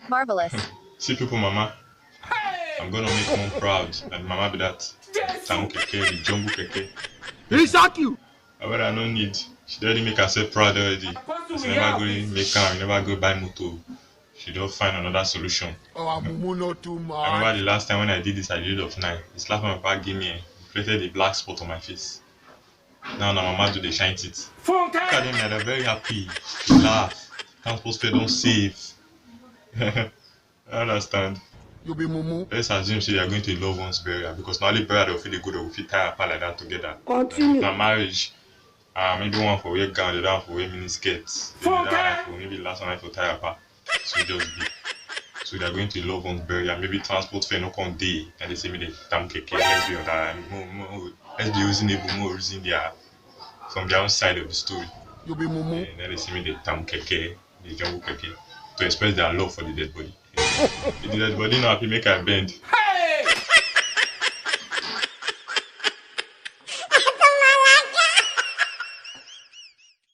Marvelous. See people, mama. I'm gonna make mom proud. And mama be that. Town keke, the jungle keke. He shock you. But I don't need. She already make herself proud already. She never go make car, never go buy motor. She don't find another solution. Oh, mumu not too much. I remember the last time when I did this, I did it of 9. The slap my back gave me created a black spot on my face. Now mama do the shine teeth. Look at them, they're very happy. They laugh. Transport fare don't save. I understand. You be mumu. Let's assume they are going to a loved one's burial because not only burial they'll feel the good, they'll feel tie apart like that together. Continue. Now marriage, maybe one for wear gown, the other one for wear mini skirts. Maybe last one for tie apart. So just be. So they're going to a loved one's burial. Maybe transport fare no come day, and they say me the tam keke. Let's be on that. Let's be using the more using their from their own side of the story. You be mumu. And then they see me the tam keke, the jungle keke, to express their love for the dead body. If the dead body not happy, make I bend.